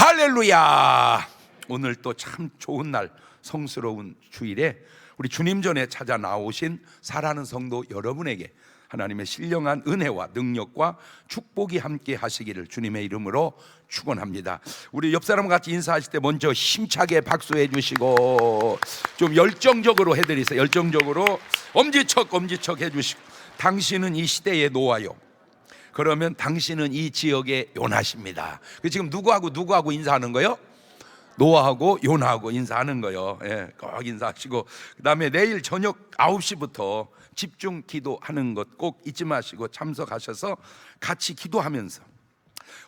할렐루야. 오늘 또 참 좋은 날, 성스러운 주일에 우리 주님 전에 찾아 나오신 사랑하는 성도 여러분에게 하나님의 신령한 은혜와 능력과 축복이 함께 하시기를 주님의 이름으로 축원합니다. 우리 옆 사람 같이 인사하실 때 먼저 힘차게 박수해 주시고 좀 열정적으로 해드리세요. 열정적으로 엄지척 해주시고, 당신은 이 시대의 노아요, 그러면 당신은 이 지역의 요나십니다. 지금 누구하고 인사하는 거예요? 노아하고 요나하고 인사하는 거예요. 꼭 인사하시고, 그 다음에 내일 저녁 9시부터 집중 기도하는 것 꼭 잊지 마시고 참석하셔서 같이 기도하면서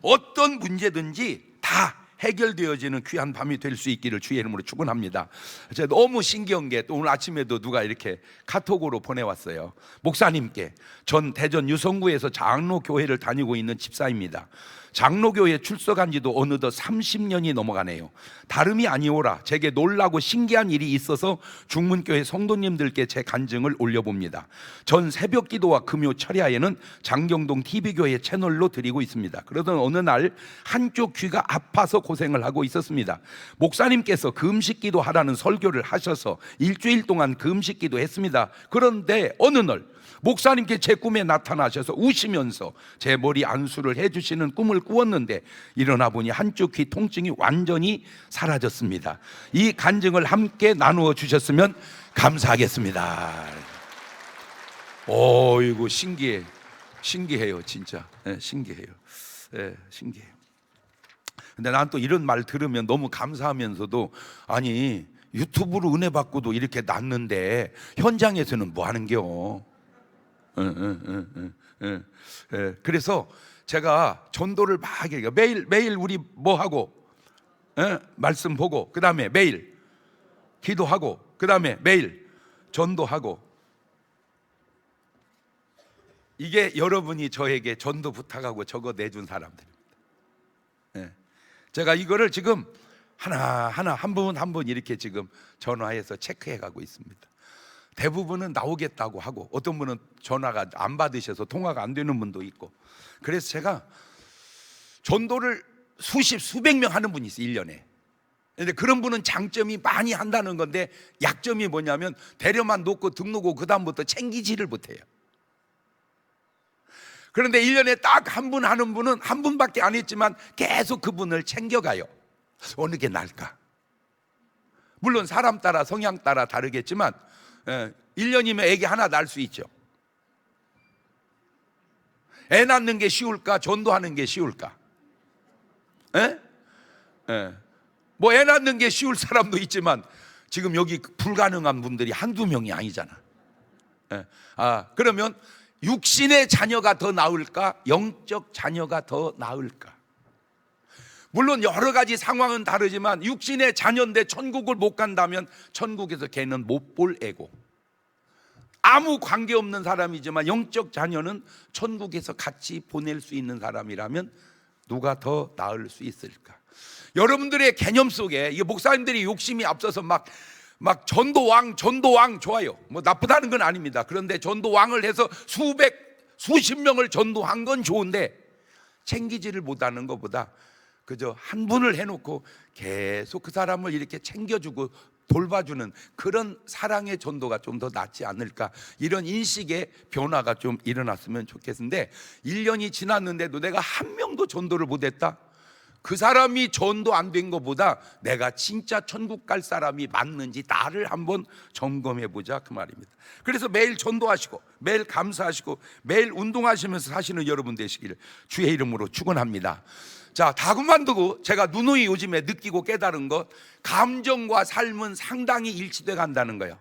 어떤 문제든지 다 해결되어지는 귀한 밤이 될 수 있기를 주의 이름으로 축원합니다. 제가 너무 신기한 게, 또 오늘 아침에도 누가 이렇게 카톡으로 보내왔어요. 목사님께, 전 대전 유성구에서 장로교회를 다니고 있는 집사입니다. 장로교회에 출석한 지도 어느덧 30년이 넘어가네요. 다름이 아니오라 제게 놀라고 신기한 일이 있어서 중문교회 성도님들께 제 간증을 올려봅니다. 전 새벽 기도와 금요 철야에는 장경동 TV교회 채널로 드리고 있습니다. 그러던 어느 날 한쪽 귀가 아파서 고생을 하고 있었습니다. 목사님께서 금식 기도하라는 설교를 하셔서 일주일 동안 금식 기도했습니다. 그런데 어느 날 목사님께 제 꿈에 나타나셔서 우시면서 제 머리 안수를 해주시는 꿈을 꾸었는데, 일어나 보니 한쪽 귀 통증이 완전히 사라졌습니다. 이 간증을 함께 나누어 주셨으면 감사하겠습니다. 이거 신기해요 진짜. 신기해요. 신기해요. 근데 난 또 이런 말 들으면 너무 감사하면서도, 아니 유튜브로 은혜 받고도 이렇게 낫는데 현장에서는 뭐 하는겨? 그래서 제가 전도를 막 해요. 매일 우리 뭐 하고, 말씀 보고, 그 다음에 매일 기도하고, 그 다음에 매일 전도하고. 이게 여러분이 저에게 전도 부탁하고 적어 내준 사람들입니다. 제가 이거를 지금 하나 한 분 이렇게 지금 전화해서 체크해 가고 있습니다. 대부분은 나오겠다고 하고, 어떤 분은 전화가 안 받으셔서 통화가 안 되는 분도 있고. 그래서 제가 전도를 수백 명 하는 분이 있어요, 1년에. 근데 그런 분은 장점이 많이 한다는 건데, 약점이 뭐냐면 대려만 놓고 등록하고 그 다음부터 챙기지를 못해요. 그런데 1년에 딱 한 분 하는 분은 한 분밖에 안 했지만 계속 그분을 챙겨가요. 어느 게 나을까? 물론 사람 따라 성향 따라 다르겠지만 1년이면 애기 하나 낳을 수 있죠. 애 낳는 게 쉬울까? 전도하는 게 쉬울까? 뭐 애 낳는 게 쉬울 사람도 있지만 지금 여기 불가능한 분들이 한두 명이 아니잖아. 그러면 육신의 자녀가 더 나을까? 영적 자녀가 더 나을까? 물론 여러 가지 상황은 다르지만 육신의 자녀인데 천국을 못 간다면 천국에서 걔는 못 볼 애고, 아무 관계없는 사람이지만 영적 자녀는 천국에서 같이 보낼 수 있는 사람이라면 누가 더 나을 수 있을까? 여러분들의 개념 속에 이 목사님들이 욕심이 앞서서 막 전도왕 좋아요. 뭐 나쁘다는 건 아닙니다. 그런데 전도왕을 해서 수십 명을 전도한 건 좋은데, 챙기지를 못하는 것보다 그저 한 분을 해놓고 계속 그 사람을 이렇게 챙겨주고 돌봐주는 그런 사랑의 전도가 좀 더 낫지 않을까, 이런 인식의 변화가 좀 일어났으면 좋겠는데, 1년이 지났는데도 내가 한 명도 전도를 못했다? 그 사람이 전도 안 된 것보다 내가 진짜 천국 갈 사람이 맞는지 나를 한번 점검해 보자, 그 말입니다. 그래서 매일 전도하시고 매일 감사하시고 매일 운동하시면서 사시는 여러분 되시기를 주의 이름으로 축원합니다. 자, 다 그만두고 제가 누누이 요즘에 느끼고 깨달은 것, 감정과 삶은 상당히 일치돼 간다는 거예요.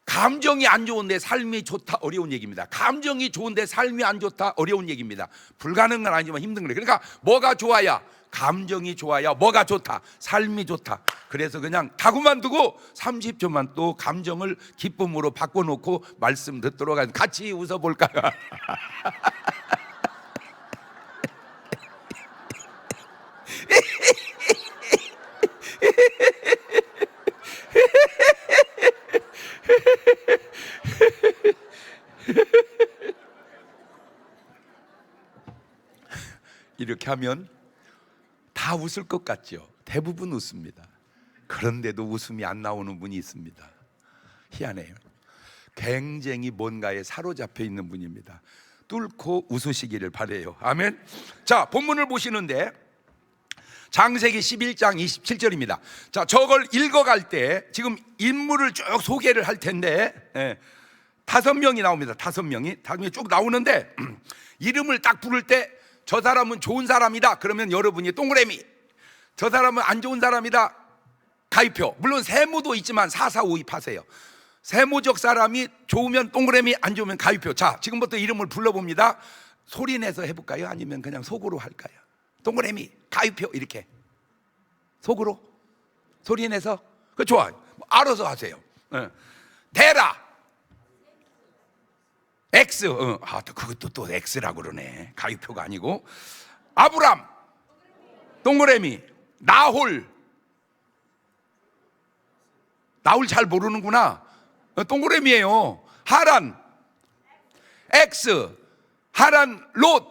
감정이 안 좋은데 삶이 좋다, 어려운 얘기입니다. 감정이 좋은데 삶이 안 좋다, 어려운 얘기입니다. 불가능은 아니지만 힘든 거예요. 그러니까 뭐가 좋아야? 감정이 좋아야 뭐가 좋다? 삶이 좋다. 그래서 그냥 다 그만두고 30초만 또 감정을 기쁨으로 바꿔놓고 말씀 듣도록 하겠습니다. 같이 웃어볼까요? 이렇게 하면 다 다 웃을 것 같죠? 대부분 웃습니다. 그런데도 웃음이 안 나오는 분이 있습니다. 희한해요. 굉장히 뭔가에 사로잡혀 있는 분입니다. 뚫고 웃으시기를 바라요. 아멘. 자, 본문을 보시는데 창세기 11장 27절입니다. 자, 저걸 읽어갈 때 지금 인물을 쭉 소개를 할 텐데 5명이 나옵니다. 5명이 쭉 나오는데 이름을 딱 부를 때 저 사람은 좋은 사람이다 그러면 여러분이 동그라미, 저 사람은 안 좋은 사람이다 가위표. 물론 세모도 있지만 4, 4, 5, 2 하세요. 세모적 사람이 좋으면 동그라미, 안 좋으면 가위표. 자, 지금부터 이름을 불러봅니다. 소리 내서 해볼까요? 아니면 그냥 속으로 할까요? 동그라미, 가위표 이렇게 속으로 소리 내서. 그 좋아요. 알아서 하세요. 데라 X. 그것도 또 X라고 그러네. 가위표가 아니고. 아브람 동그라미. 나홀 잘 모르는구나. 동그라미예요. 하란 X. 하란 롯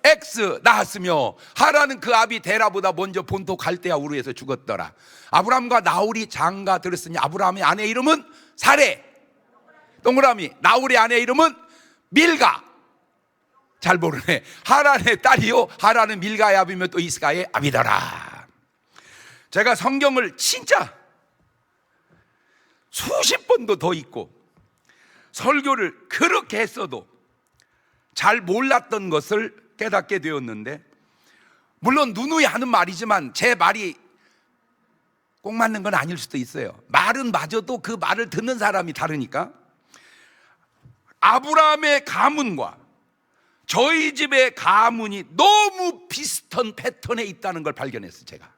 X 낳았으며 하란은 그 아비 데라보다 먼저 본토 갈대아 우르에서 죽었더라. 아브람과 나홀이 장가 들었으니 아브람의 아내 이름은 사레 동그라미. 나홀의 아내 이름은 밀가. 잘 모르네. 하란의 딸이요 하란은 밀가의 아비며 또 이스가의 아비더라. 제가 성경을 진짜 수십 번도 더 읽고 설교를 그렇게 했어도 잘 몰랐던 것을 깨닫게 되었는데, 물론 누누이 하는 말이지만 제 말이 꼭 맞는 건 아닐 수도 있어요. 말은 맞아도 그 말을 듣는 사람이 다르니까. 아브라함의 가문과 저희 집의 가문이 너무 비슷한 패턴에 있다는 걸 발견했어요. 제가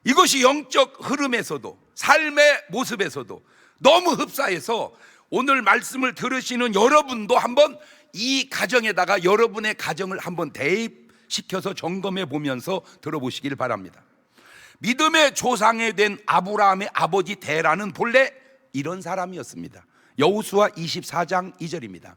이것이 영적 흐름에서도 삶의 모습에서도 너무 흡사해서 오늘 말씀을 들으시는 여러분도 한번 이 가정에다가 여러분의 가정을 한번 대입시켜서 점검해 보면서 들어보시길 바랍니다. 믿음의 조상이 된 아브라함의 아버지 데라는 본래 이런 사람이었습니다. 여호수아 24장 2절입니다.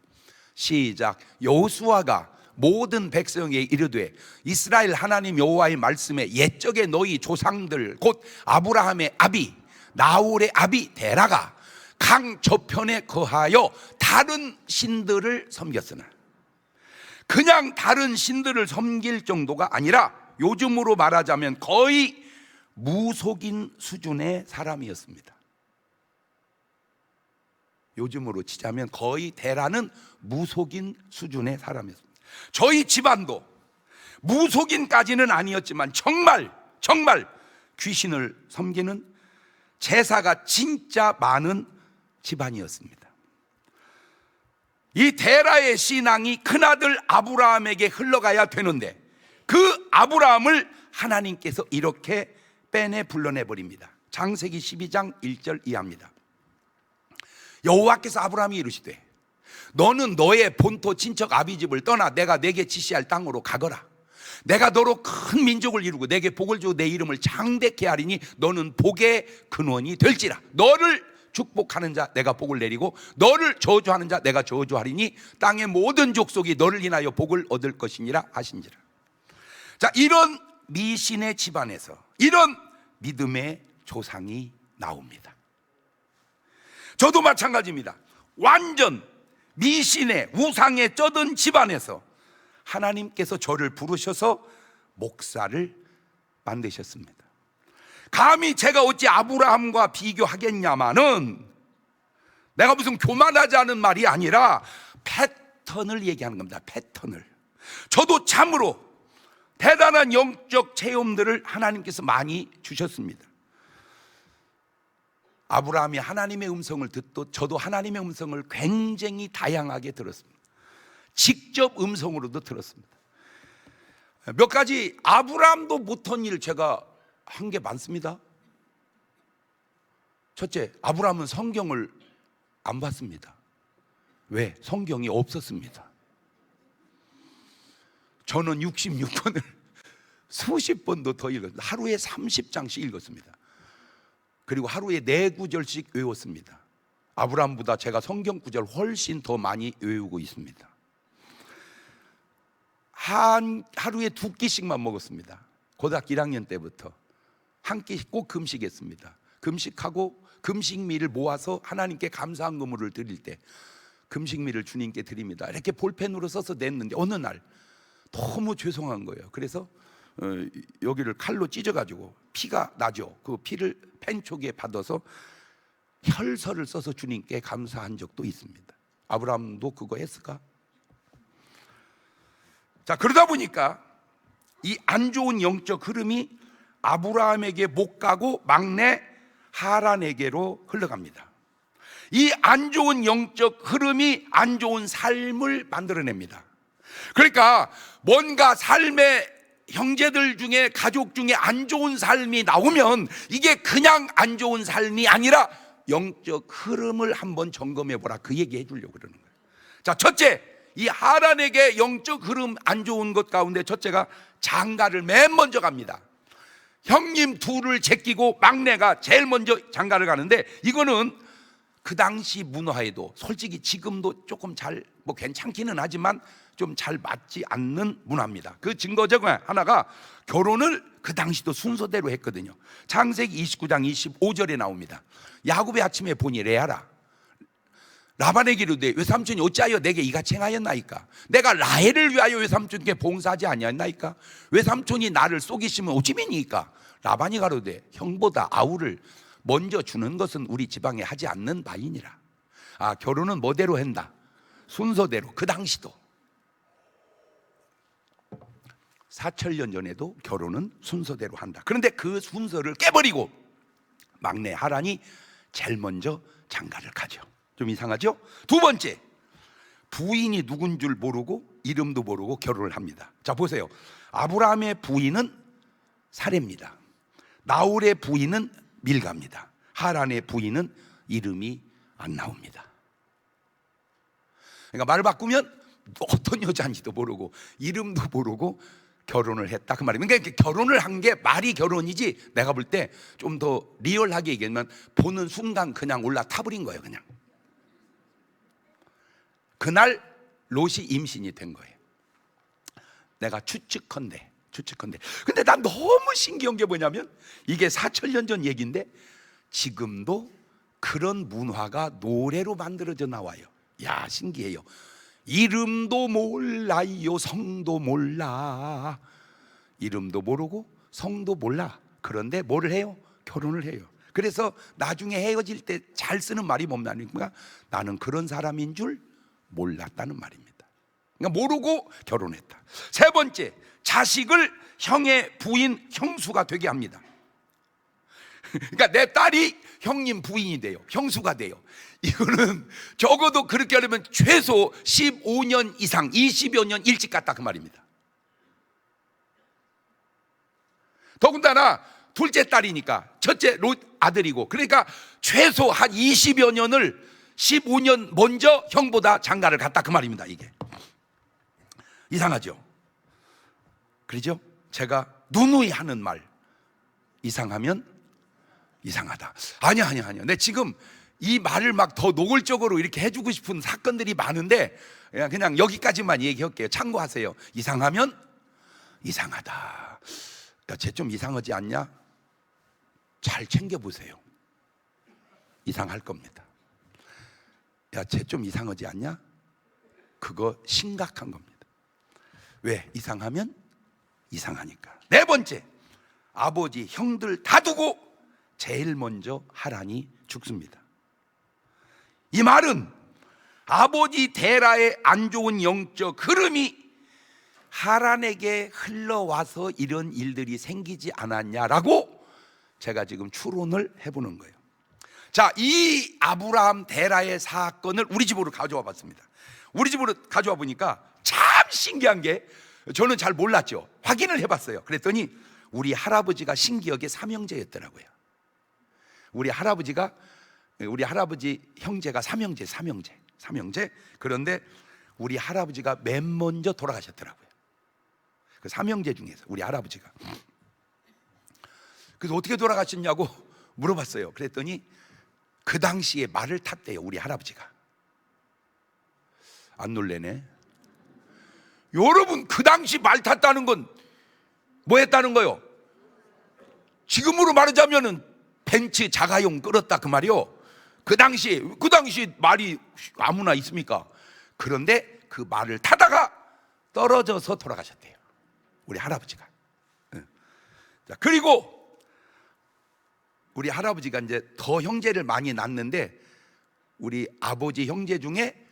시작. 여호수아가 모든 백성에게 이르되 이스라엘 하나님 여호와의 말씀에 옛적에 너희 조상들 곧 아브라함의 아비 나홀의 아비 데라가 강 저편에 거하여 다른 신들을 섬겼으나, 그냥 다른 신들을 섬길 정도가 아니라 요즘으로 말하자면 거의 무속인 수준의 사람이었습니다. 요즘으로 치자면 거의 데라는 무속인 수준의 사람이었습니다. 저희 집안도 무속인까지는 아니었지만 정말 귀신을 섬기는 제사가 진짜 많은 집안이었습니다. 이 데라의 신앙이 큰아들 아브라함에게 흘러가야 되는데 그 아브라함을 하나님께서 이렇게 빼내 불러내버립니다. 창세기 12장 1절 이하입니다. 여호와께서 아브라함이 이르시되 너는 너의 본토 친척 아비집을 떠나 내가 내게 지시할 땅으로 가거라. 내가 너로 큰 민족을 이루고 내게 복을 주고 내 이름을 장대케 하리니 너는 복의 근원이 될지라. 너를 축복하는 자 내가 복을 내리고 너를 저주하는 자 내가 저주하리니 땅의 모든 족속이 너를 인하여 복을 얻을 것이니라 하신지라. 자, 이런 미신의 집안에서 이런 믿음의 조상이 나옵니다. 저도 마찬가지입니다. 완전 미신의 우상에 쩌든 집안에서 하나님께서 저를 부르셔서 목사를 만드셨습니다. 감히 제가 어찌 아브라함과 비교하겠냐마는 내가 무슨 교만하지 않은 말이 아니라 패턴을 얘기하는 겁니다. 패턴을. 저도 참으로 대단한 영적 체험들을 하나님께서 많이 주셨습니다. 아브라함이 하나님의 음성을 듣도 저도 하나님의 음성을 굉장히 다양하게 들었습니다. 직접 음성으로도 들었습니다. 몇 가지 아브라함도 못한 일 제가 한 게 많습니다. 첫째, 아브라함은 성경을 안 봤습니다. 왜? 성경이 없었습니다. 저는 66권을 수십 번도 더 읽었습니다. 하루에 30장씩 읽었습니다. 그리고 하루에 4구절씩 외웠습니다. 아브라함보다 제가 성경 구절 훨씬 더 많이 외우고 있습니다. 하루에 2끼씩만 먹었습니다. 고등학교 1학년 때부터 한 끼씩 꼭 금식했습니다. 금식하고 금식미를 모아서 하나님께 감사한 건물을 드릴 때 금식미를 주님께 드립니다. 이렇게 볼펜으로 써서 냈는데 어느 날 너무 죄송한 거예요. 그래서 여기를 칼로 찢어가지고 피가 나죠. 그 피를 펜촉에 받아서 혈서를 써서 주님께 감사한 적도 있습니다. 아브라함도 그거 했을까? 자, 그러다 보니까 이 안 좋은 영적 흐름이 아브라함에게 못 가고 막내 하란에게로 흘러갑니다. 이 안 좋은 영적 흐름이 안 좋은 삶을 만들어냅니다. 그러니까 뭔가 삶의 형제들 중에 가족 중에 안 좋은 삶이 나오면 이게 그냥 안 좋은 삶이 아니라 영적 흐름을 한번 점검해 보라, 그 얘기 해주려고 그러는 거예요. 자, 첫째, 이 하란에게 영적 흐름 안 좋은 것 가운데 첫째가 장가를 맨 먼저 갑니다. 형님 둘을 제끼고 막내가 제일 먼저 장가를 가는데, 이거는 그 당시 문화에도 솔직히 지금도 조금 잘 괜찮기는 하지만 좀 잘 맞지 않는 문화입니다. 그 증거 중 하나가 결혼을 그 당시도 순서대로 했거든요. 창세기 29장 25절에 나옵니다. 야곱이 아침에 보니 레아라 라반에게 이르되 외삼촌이 어찌하여 내게 이같이 행하였나이까? 내가 라헬을 위하여 외삼촌께 봉사하지 아니하였나이까? 외삼촌이 나를 속이시면 어찌미니까? 라반이 가로되 형보다 아우를 먼저 주는 것은 우리 지방에 하지 않는 바이니라. 아, 결혼은 뭐대로 한다? 순서대로. 그 당시도 4천년 전에도 결혼은 순서대로 한다. 그런데 그 순서를 깨버리고 막내 하란이 제일 먼저 장가를 가죠. 좀 이상하죠? 두 번째, 부인이 누군 줄 모르고 이름도 모르고 결혼을 합니다. 자, 보세요. 아브라함의 부인은 사레입니다. 나홀의 부인은 밀가입니다. 하란의 부인은 이름이 안 나옵니다. 그러니까 말을 바꾸면 어떤 여자인지도 모르고 이름도 모르고 결혼을 했다, 그 말입니다. 그러니까 결혼을 한 게 말이 결혼이지, 내가 볼 때 좀 더 리얼하게 얘기하면 보는 순간 그냥 올라타버린 거예요. 그냥 그날 롯이 임신이 된 거예요. 내가 추측컨대. 근데 난 너무 신기한 게 뭐냐면 이게 4천년 전 얘기인데 지금도 그런 문화가 노래로 만들어져 나와요. 야, 신기해요. 이름도 몰라요, 성도 몰라. 이름도 모르고 성도 몰라. 그런데 뭐를 해요? 결혼을 해요. 그래서 나중에 헤어질 때 잘 쓰는 말이 뭡니까? 나는 그런 사람인 줄 몰랐다는 말입니다. 그러니까 모르고 결혼했다. 세 번째, 자식을 형의 부인 형수가 되게 합니다. 그러니까 내 딸이 형님 부인이 돼요. 형수가 돼요. 이거는 적어도 그렇게 하려면 최소 15년 이상 20여 년 일찍 갔다, 그 말입니다. 더군다나 둘째 딸이니까 첫째 롯 아들이고, 그러니까 최소 한 20여 년을 15년 먼저 형보다 장가를 갔다, 그 말입니다. 이게 이상하죠? 그러죠? 제가 누누이 하는 말, 이상하면 이상하다. 아니야. 내 지금 이 말을 막 더 노골적으로 이렇게 해주고 싶은 사건들이 많은데 그냥 여기까지만 얘기할게요. 참고하세요. 이상하면 이상하다. 야, 쟤 좀 이상하지 않냐? 잘 챙겨보세요. 이상할 겁니다. 야, 쟤 좀 이상하지 않냐? 그거 심각한 겁니다. 왜? 이상하면 이상하니까. 네 번째, 아버지, 형들 다 두고 제일 먼저 하란이 죽습니다. 이 말은 아버지 데라의 안 좋은 영적 흐름이 하란에게 흘러와서 이런 일들이 생기지 않았냐라고 제가 지금 추론을 해보는 거예요. 자, 이 아브라함 데라의 사건을 우리 집으로 가져와 봤습니다. 우리 집으로 가져와 보니까 참 신기한 게, 저는 잘 몰랐죠. 확인을 해봤어요. 그랬더니 우리 할아버지가 신기하게 삼형제였더라고요. 우리 할아버지 형제가 삼형제. 그런데 우리 할아버지가 맨 먼저 돌아가셨더라고요. 그 삼형제 중에서 우리 할아버지가. 그래서 어떻게 돌아가셨냐고 물어봤어요. 그랬더니 그 당시에 말을 탔대요, 우리 할아버지가. 안 놀래네. 여러분, 그 당시 말 탔다는 건 뭐 했다는 거요? 지금으로 말하자면은 벤츠 자가용 끌었다 그 말이요. 그 당시 말이 아무나 있습니까? 그런데 그 말을 타다가 떨어져서 돌아가셨대요, 우리 할아버지가. 자, 그리고 우리 할아버지가 이제 더 형제를 많이 낳는데 우리 아버지 형제 중에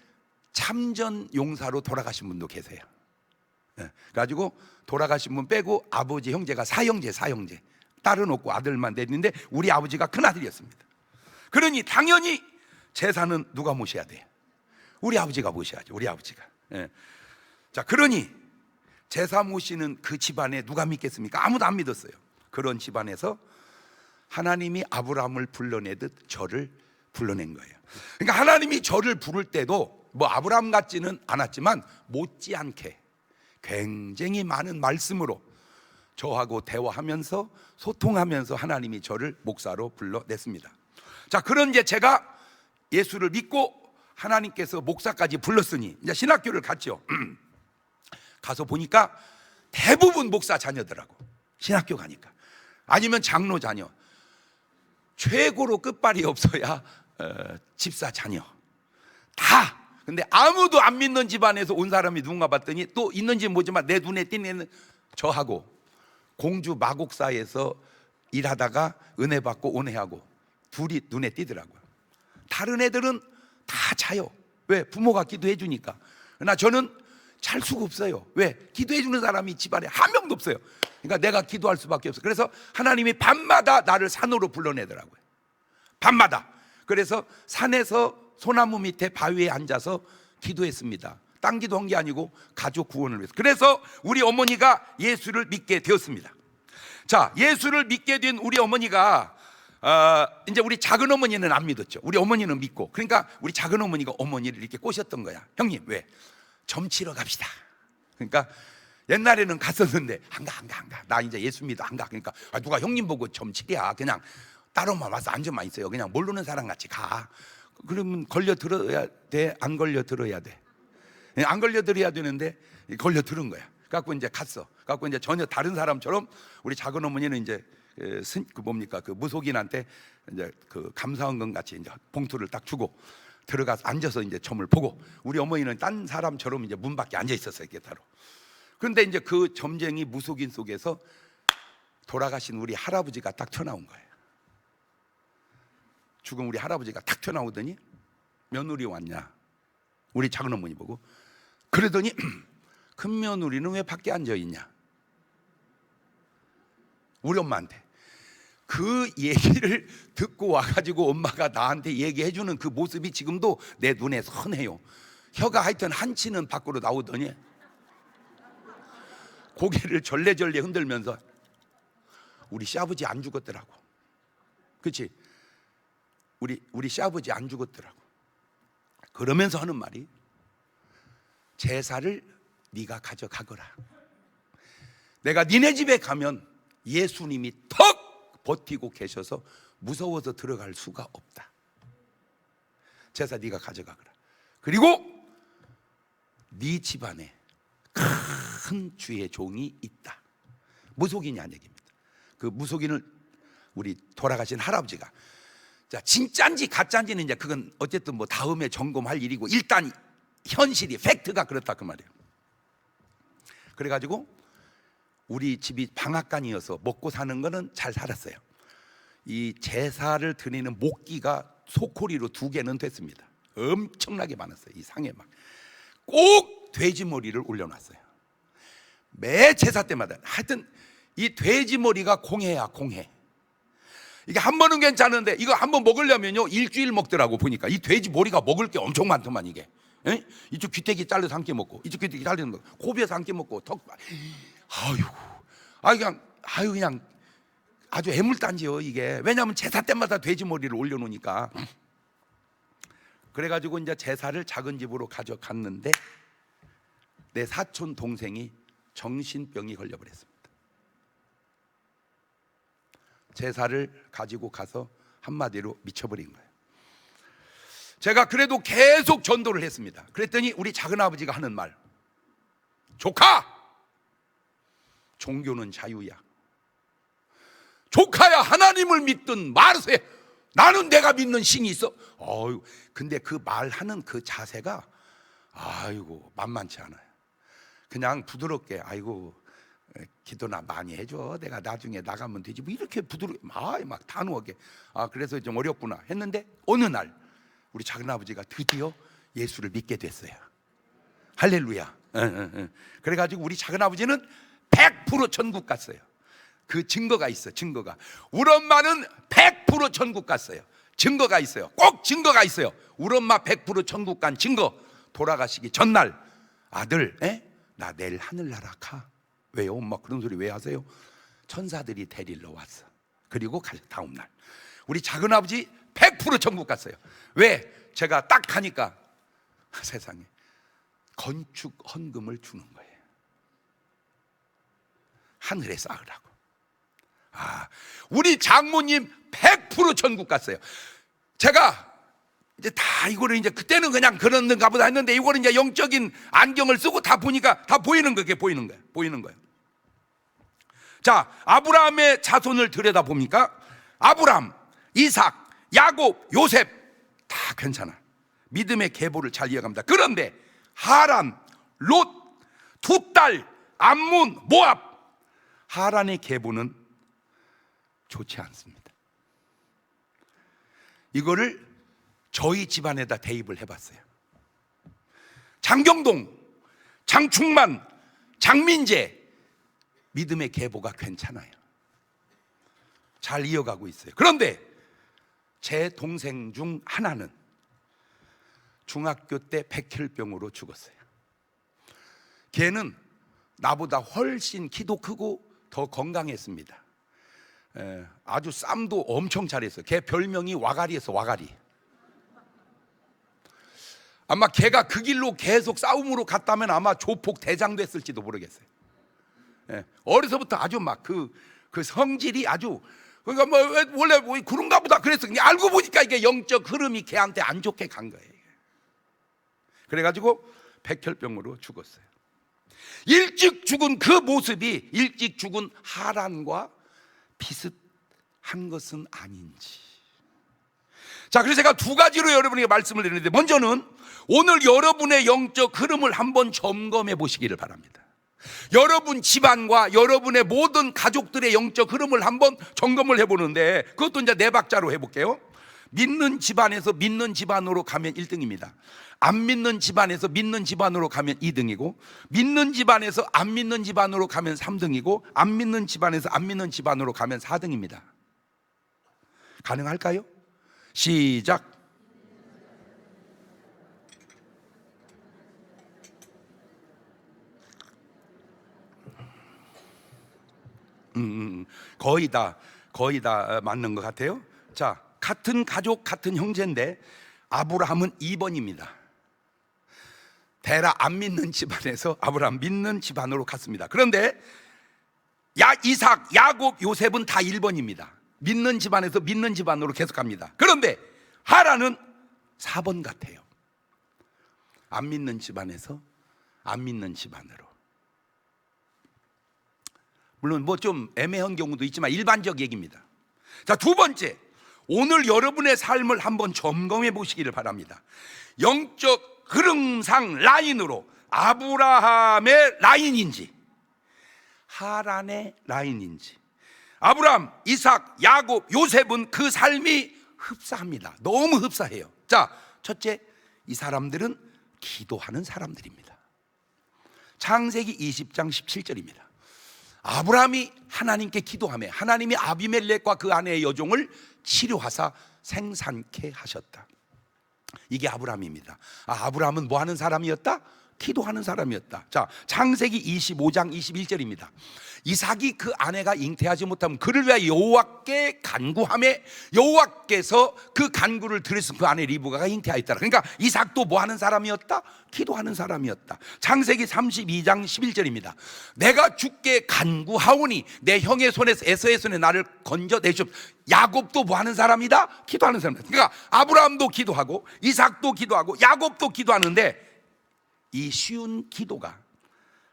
참전 용사로 돌아가신 분도 계세요. 그래가지고 돌아가신 분 빼고 아버지 형제가 사형제. 딸은 없고 아들만 됐는데 우리 아버지가 큰아들이었습니다. 그러니 당연히 제사는 누가 모셔야 돼요? 우리 아버지가 모셔야죠, 우리 아버지가. 자, 그러니 제사 모시는 그 집안에 누가 믿겠습니까? 아무도 안 믿었어요. 그런 집안에서 하나님이 아브라함을 불러내듯 저를 불러낸 거예요. 그러니까 하나님이 저를 부를 때도 뭐 아브라함 같지는 않았지만 못지않게 굉장히 많은 말씀으로 저하고 대화하면서 소통하면서 하나님이 저를 목사로 불러냈습니다. 자, 그런 이제 제가 예수를 믿고 하나님께서 목사까지 불렀으니 이제 신학교를 갔죠. 가서 보니까 대부분 목사 자녀더라고. 신학교 가니까. 아니면 장로 자녀. 최고로 끝발이 없어야 집사 자녀. 다. 근데 아무도 안 믿는 집안에서 온 사람이 누군가 봤더니 또 있는지 모르지만 내 눈에 띄는 저하고 공주 마곡사에서 일하다가 은혜 받고 은혜하고 둘이 눈에 띄더라고요. 다른 애들은 다 자요. 왜? 부모가 기도해 주니까. 그러나 저는 잘 수가 없어요. 왜? 기도해 주는 사람이 집안에 한 명도 없어요. 그러니까 내가 기도할 수밖에 없어요. 그래서 하나님이 밤마다 나를 산으로 불러내더라고요. 밤마다. 그래서 산에서 소나무 밑에 바위에 앉아서 기도했습니다. 딴 기도한 게 아니고 가족 구원을 위해서. 그래서 우리 어머니가 예수를 믿게 되었습니다. 자, 예수를 믿게 된 우리 어머니가 이제 우리 작은 어머니는 안 믿었죠. 우리 어머니는 믿고. 그러니까 우리 작은 어머니가 어머니를 이렇게 꼬셨던 거야. 형님, 왜? 점 치러 갑시다. 그러니까 옛날에는 갔었는데 안 가. 나 이제 예수 믿어, 안 가. 그러니까 누가 형님 보고 점 치랴. 그냥 따로만 와서 앉아만 있어요. 그냥 모르는 사람 같이 가. 그러면 걸려 들어야 돼? 안 걸려 들어야 돼? 안 걸려 들어야 되는데 걸려 들은 거야. 갖고 이제 갔어. 갖고 이제 전혀 다른 사람처럼 우리 작은 어머니는 이제 그 무속인한테 이제 그 감사원금 같이 이제 봉투를 딱 주고 들어가서 앉아서 이제 점을 보고, 우리 어머니는 딴 사람처럼 이제 문 밖에 앉아 있었어요, 게타로. 그런데 이제 그 점쟁이 무속인 속에서 돌아가신 우리 할아버지가 딱 튀어나온 거예요. 죽은 우리 할아버지가 탁 튀어나오더니 며느리 왔냐? 우리 작은 어머니 보고. 그러더니 큰 며느리는 왜 밖에 앉아 있냐? 우리 엄마한테. 그 얘기를 듣고 와가지고 엄마가 나한테 얘기해주는 그 모습이 지금도 내 눈에 선해요. 혀가 하여튼 한치는 밖으로 나오더니 고개를 절레절레 흔들면서 우리 시아버지 안 죽었더라고. 그렇지? 우리 시아버지 안 죽었더라고. 그러면서 하는 말이, 제사를 네가 가져가거라. 내가 니네 집에 가면 예수님이 턱 버티고 계셔서 무서워서 들어갈 수가 없다. 제사 네가 가져가거라. 그리고 네 집안에 큰 주의 종이 있다. 무속인이 아닌 얘기입니다. 그 무속인을 우리 돌아가신 할아버지가, 자, 진짜인지 가짜인지는 이제 그건 어쨌든 뭐 다음에 점검할 일이고, 일단 현실이 팩트가 그렇다 그 말이에요. 그래가지고 우리 집이 방앗간이어서 먹고 사는 거는 잘 살았어요. 이 제사를 드리는 목기가 소코리로 2개는 됐습니다. 엄청나게 많았어요. 이 상에 막 꼭 돼지 머리를 올려놨어요. 매 제사 때마다. 하여튼 이 돼지 머리가 공해야, 공해. 이게 한 번은 괜찮은데 이거 한 번 먹으려면요 일주일 먹더라고. 보니까 이 돼지 머리가 먹을 게 엄청 많더만 이게. 에? 이쪽 귀태기 잘라서 한 끼 먹고, 이쪽 귀태기 잘라서 먹고, 고비에서 한 끼 먹고, 그냥 아주 애물단지요 이게. 왜냐하면 제사 때마다 돼지 머리를 올려놓으니까. 그래가지고 이제 제사를 작은 집으로 가져갔는데 내 사촌 동생이 정신병이 걸려버렸습니다. 제사를 가지고 가서 한마디로 미쳐버린 거예요. 제가 그래도 계속 전도를 했습니다. 그랬더니 우리 작은아버지가 하는 말, 조카, 종교는 자유야. 조카야, 하나님을 믿든 말세. 나는 내가 믿는 신이 있어. 근데 그 말하는 그 자세가 아이고 만만치 않아요. 그냥 부드럽게 아이고 기도나 많이 해줘. 내가 나중에 나가면 되지. 뭐 이렇게 부드럽게 막 단호하게. 그래서 좀 어렵구나 했는데 어느 날 우리 작은아버지가 드디어 예수를 믿게 됐어요. 할렐루야. 그래가지고 우리 작은아버지는 100% 천국 갔어요. 그 증거가 있어. 증거가 우리 엄마는 100% 천국 갔어요. 증거가 있어요. 꼭 증거가 있어요. 우리 엄마 100% 천국 간 증거. 돌아가시기 전날 아들 나 내일 하늘나라 가. 왜요? 엄마 그런 소리 왜 하세요? 천사들이 데리러 왔어. 그리고 다음날 우리 작은아버지 100% 천국 갔어요. 왜? 제가 딱 가니까 세상에 건축 헌금을 주는 거예요. 하늘에 쌓으라고. 우리 장모님 100% 천국 갔어요. 제가 이제 다 이거를 이제 그때는 그냥 그런가 보다 했는데 이거를 이제 영적인 안경을 쓰고 다 보니까 다 보이는 거예요. 보이는 거예요. 자, 아브라함의 자손을 들여다 봅니까? 아브라함, 이삭, 야곱, 요셉 다 괜찮아. 믿음의 계보를 잘 이어갑니다. 그런데 하란, 롯, 두 딸, 암몬, 모압, 하란의 계보는 좋지 않습니다. 이거를 저희 집안에다 대입을 해봤어요. 장경동, 장충만, 장민재 믿음의 계보가 괜찮아요. 잘 이어가고 있어요. 그런데 제 동생 중 하나는 중학교 때 백혈병으로 죽었어요. 걔는 나보다 훨씬 키도 크고 더 건강했습니다. 아주 쌈도 엄청 잘했어요. 걔 별명이 와가리였어. 와가리. 아마 걔가 그 길로 계속 싸움으로 갔다면 아마 조폭 대장 됐을지도 모르겠어요. 어려서부터 아주 막 그 성질이 아주, 그러니까 뭐 원래 뭐 그런가 보다 그랬어. 알고 보니까 이게 영적 흐름이 걔한테 안 좋게 간 거예요. 그래가지고 백혈병으로 죽었어요. 일찍 죽은 그 모습이 일찍 죽은 하란과 비슷한 것은 아닌지. 자, 그래서 제가 두 가지로 여러분에게 말씀을 드리는데, 먼저는 오늘 여러분의 영적 흐름을 한번 점검해 보시기를 바랍니다. 여러분 집안과 여러분의 모든 가족들의 영적 흐름을 한번 점검을 해보는데, 그것도 이제 네 박자로 해볼게요. 믿는 집안에서 믿는 집안으로 가면 1등입니다. 안 믿는 집안에서 믿는 집안으로 가면 2등이고, 믿는 집안에서 안 믿는 집안으로 가면 3등이고, 안 믿는 집안에서 안 믿는 집안으로 가면 4등입니다. 가능할까요? 시작. 거의 다 맞는 것 같아요. 자, 같은 가족, 같은 형제인데 아브라함은 2번입니다. 데라 안 믿는 집안에서 아브라함 믿는 집안으로 갔습니다. 그런데 이삭, 야곱, 요셉은 다 1번입니다. 믿는 집안에서 믿는 집안으로 계속 갑니다. 그런데 하란은 4번 같아요. 안 믿는 집안에서 안 믿는 집안으로. 물론 뭐 좀 애매한 경우도 있지만 일반적 얘기입니다. 자, 두 번째, 오늘 여러분의 삶을 한번 점검해 보시기를 바랍니다. 영적 흐름상 라인으로 아브라함의 라인인지 하란의 라인인지. 아브라함, 이삭, 야곱, 요셉은 그 삶이 흡사합니다. 너무 흡사해요. 자, 첫째, 이 사람들은 기도하는 사람들입니다. 창세기 20장 17절입니다. 아브라함이 하나님께 기도하며 하나님이 아비멜렉과 그 아내의 여종을 치료하사 생산케 하셨다. 이게 아브라함입니다. 아브라함은 뭐 하는 사람이었다? 기도하는 사람이었다. 자, 창세기 25장 21절입니다. 이삭이 그 아내가 잉태하지 못하면 그를 위하여 여호와께 간구하매 여호와께서 그 간구를 들으신 그 아내 리브가가 잉태하였다. 그러니까 이삭도 뭐 하는 사람이었다? 기도하는 사람이었다. 창세기 32장 11절입니다. 내가 주께 간구하오니 내 형의 손에서 에서의 손에 나를 건져내시옵. 야곱도 뭐 하는 사람이다? 기도하는 사람이다. 그러니까 아브라함도 기도하고 이삭도 기도하고 야곱도 기도하는데, 이 쉬운 기도가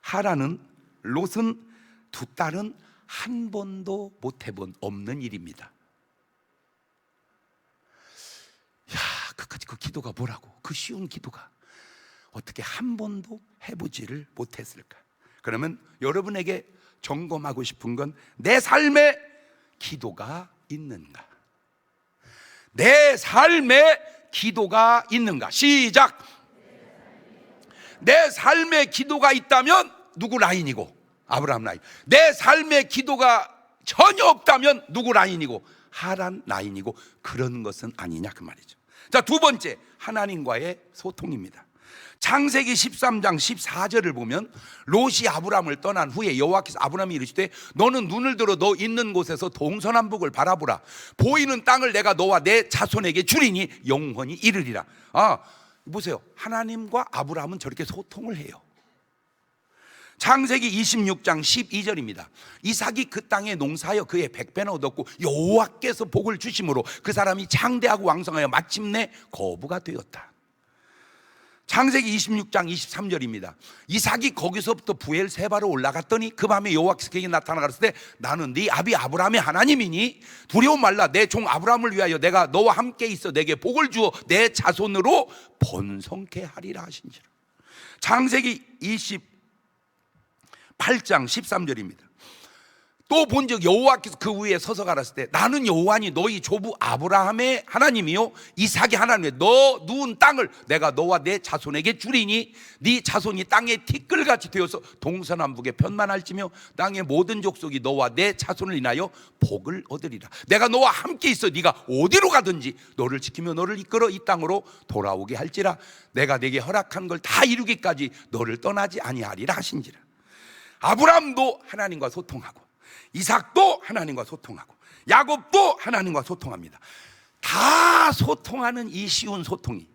하란은, 롯은, 두 딸은 한 번도 못 해본 없는 일입니다. 야, 그 기도가 뭐라고? 그 쉬운 기도가 어떻게 한 번도 해보지를 못했을까? 그러면 여러분에게 점검하고 싶은 건 내 삶에 기도가 있는가? 내 삶에 기도가 있는가? 시작! 내 삶에 기도가 있다면 누구 라인이고? 아브라함 라인. 내 삶에 기도가 전혀 없다면 누구 라인이고? 하란 라인이고. 그런 것은 아니냐 그 말이죠. 자, 두 번째, 하나님과의 소통입니다. 창세기 13장 14절을 보면 롯이 아브라함을 떠난 후에 여호와께서 아브라함이 이르시되 너는 눈을 들어 너 있는 곳에서 동서남북을 바라보라. 보이는 땅을 내가 너와 내 자손에게 주리니 영원히 이르리라. 보세요. 하나님과 아브라함은 저렇게 소통을 해요. 창세기 26장 12절입니다. 이삭이 그 땅에 농사하여 그의 100배나 얻었고 여호와께서 복을 주심으로 그 사람이 장대하고 왕성하여 마침내 거부가 되었다. 창세기 26장 23절입니다. 이삭이 거기서부터 부엘세바로 올라갔더니 그 밤에 여호와께서 그에게 나타나 가라사대 나는 네 아비 아브라함의 하나님이니 두려워 말라. 내 종 아브라함을 위하여 내가 너와 함께 있어 내게 복을 주어 내 자손으로 번성케 하리라 하신지라. 창세기 28장 13절입니다. 또 본즉 여호와께서 그 위에 서서 가라사대 때 나는 여호와니 너희 조부 아브라함의 하나님이요 이삭의 하나님이요 너 누운 땅을 내가 너와 내 자손에게 주리니 네 자손이 땅의 티끌같이 되어서 동서남북에 편만할지며 땅의 모든 족속이 너와 내 자손을 인하여 복을 얻으리라. 내가 너와 함께 있어 네가 어디로 가든지 너를 지키며 너를 이끌어 이 땅으로 돌아오게 할지라. 내가 네게 허락한 걸 다 이루기까지 너를 떠나지 아니하리라 하신지라. 아브라함도 하나님과 소통하고 이삭도 하나님과 소통하고 야곱도 하나님과 소통합니다. 다 소통하는 이 쉬운 소통이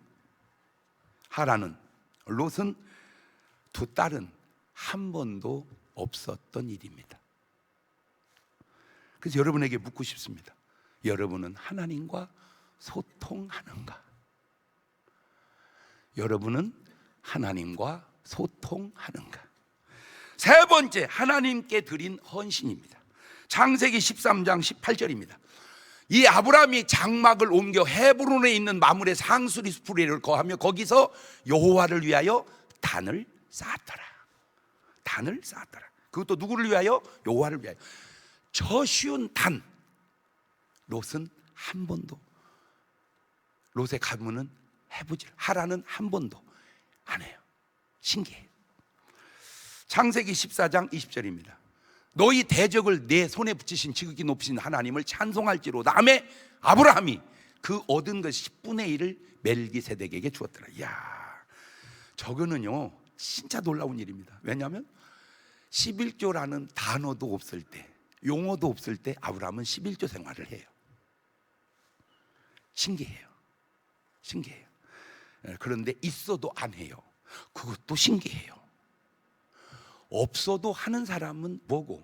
하란은, 롯은, 두 딸은 한 번도 없었던 일입니다. 그래서 여러분에게 묻고 싶습니다. 여러분은 하나님과 소통하는가? 여러분은 하나님과 소통하는가? 세 번째, 하나님께 드린 헌신입니다. 창세기 13장 18절입니다. 이 아브라함이 장막을 옮겨 헤브론에 있는 마물의 상수리 숲을 거하며 거기서 여호와를 위하여 단을 쌓았더라. 단을 쌓았더라. 그것도 누구를 위하여? 여호와를 위하여. 저 쉬운 단, 롯은 한 번도, 롯의 가문은 해보질, 하란은 한 번도 안 해요. 신기해요. 창세기 14장 20절입니다. 너희 대적을 내 손에 붙이신 지극히 높으신 하나님을 찬송할지로다 하매 아브라함이 그 얻은 것 10분의 1을 멜기세덱에게 주었더라. 이야, 저거는요 진짜 놀라운 일입니다. 왜냐하면 11조라는 단어도 없을 때, 용어도 없을 때 아브라함은 11조 생활을 해요. 신기해요. 신기해요. 그런데 있어도 안 해요. 그것도 신기해요. 없어도 하는 사람은 뭐고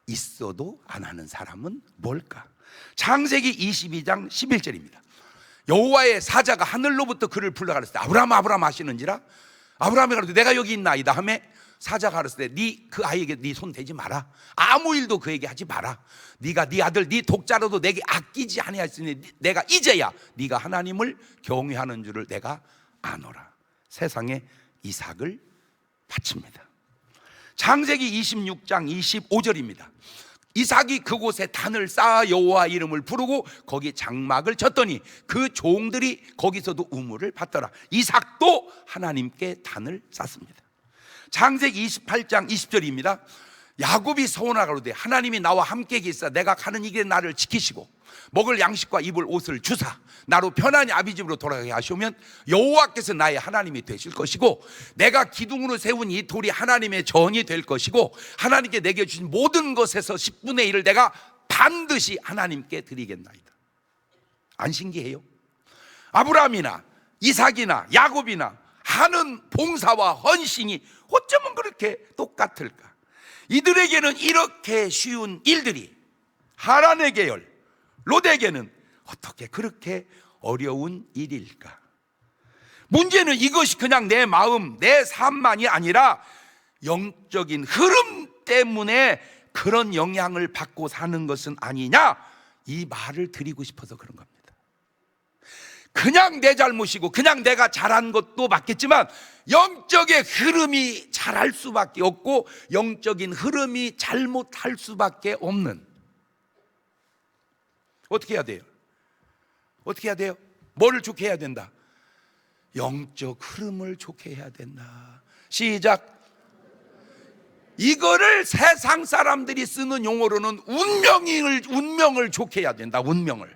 있어도 안 하는 사람은 뭘까? 창세기 22장 11절입니다. 여호와의 사자가 하늘로부터 그를 불러 가르치되 아브라함 아브라함 하시는지라. 아브라함이 가르치되 내가 여기 있나이다 하매 사자가 가르치되 네 그 아이에게 네 손 대지 마라. 아무 일도 그에게 하지 마라. 네가 네 아들 네 독자로도 내게 아끼지 아니하였으니 내가 이제야 네가 하나님을 경외하는 줄을 내가 아노라. 세상에 이삭을 바칩니다. 창세기 26장 25절입니다. 이삭이 그곳에 단을 쌓아 여호와 이름을 부르고 거기 장막을 쳤더니 그 종들이 거기서도 우물을 받더라. 이삭도 하나님께 단을 쌓습니다. 창세기 28장 20절입니다. 야곱이 서원하가로되 하나님이 나와 함께 계시사 내가 가는 이 길에 나를 지키시고 먹을 양식과 입을 옷을 주사 나로 편안히 아비 집으로 돌아가게 하시오면 여호와께서 나의 하나님이 되실 것이고 내가 기둥으로 세운 이 돌이 하나님의 전이 될 것이고 하나님께 내게 주신 모든 것에서 10분의 1을 내가 반드시 하나님께 드리겠나이다. 안 신기해요? 아브라함이나 이삭이나 야곱이나 하는 봉사와 헌신이 어쩌면 그렇게 똑같을까? 이들에게는 이렇게 쉬운 일들이 하란의 계열, 롯에게는 어떻게 그렇게 어려운 일일까? 문제는 이것이 그냥 내 마음, 내 삶만이 아니라 영적인 흐름 때문에 그런 영향을 받고 사는 것은 아니냐, 이 말을 드리고 싶어서 그런 겁니다. 그냥 내 잘못이고 그냥 내가 잘한 것도 맞겠지만 영적의 흐름이 잘할 수밖에 없고 영적인 흐름이 잘못할 수밖에 없는, 어떻게 해야 돼요? 어떻게 해야 돼요? 뭐를 좋게 해야 된다? 영적 흐름을 좋게 해야 된다. 시작. 이거를 세상 사람들이 쓰는 용어로는 운명을 좋게 해야 된다. 운명을.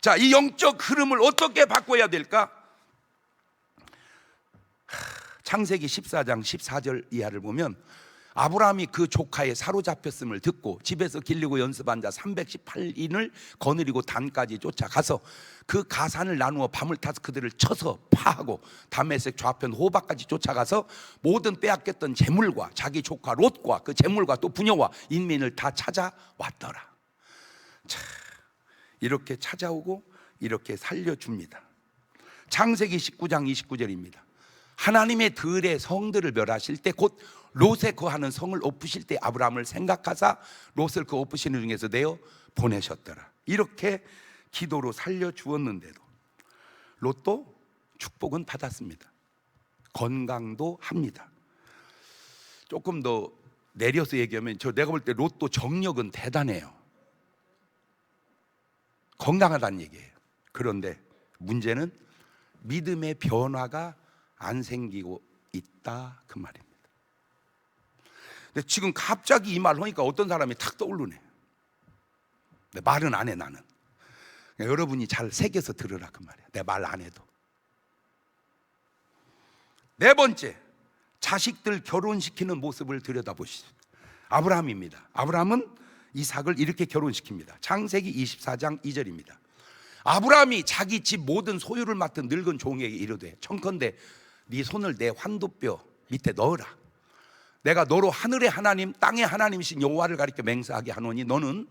자, 이 영적 흐름을 어떻게 바꿔야 될까? 창세기 14장 14절 이하를 보면 아브라함이 그 조카의 사로잡혔음을 듣고 집에서 기르고 연습한 자 318인을 거느리고 단까지 쫓아가서 그 가산을 나누어 밤을 타서 그들을 쳐서 파하고 다메섹 좌편 호박까지 쫓아가서 모든 빼앗겼던 재물과 자기 조카 롯과 그 재물과 또 부녀와 인민을 다 찾아왔더라. 자, 이렇게 찾아오고 이렇게 살려줍니다. 창세기 19장 29절입니다. 하나님의 들의 성들을 멸하실 때 곧 롯에 거하는 성을 엎으실 때 아브라함을 생각하사 롯을 그 엎으시는 중에서 내어 보내셨더라. 이렇게 기도로 살려주었는데도 롯도 축복은 받았습니다. 건강도 합니다. 조금 더 내려서 얘기하면 내가 볼 때 롯도 정력은 대단해요. 건강하다는 얘기예요. 그런데 문제는 믿음의 변화가 안 생기고 있다, 그 말입니다. 근데 지금 갑자기 이 말 하니까 어떤 사람이 탁 떠오르네. 근데 말은 안 해, 나는. 그러니까 여러분이 잘 새겨서 들으라, 그 말이야. 내 말 안 해도. 네 번째, 자식들 결혼시키는 모습을 들여다보시죠. 아브라함입니다. 아브라함은 이삭을 이렇게 결혼시킵니다. 창세기 24장 2절입니다. 아브라함이 자기 집 모든 소유를 맡은 늙은 종에게 이르되 청컨대 네 손을 내 환도뼈 밑에 넣어라. 내가 너로 하늘의 하나님 땅의 하나님이신 여호와를 가리켜 맹세하게 하노니 너는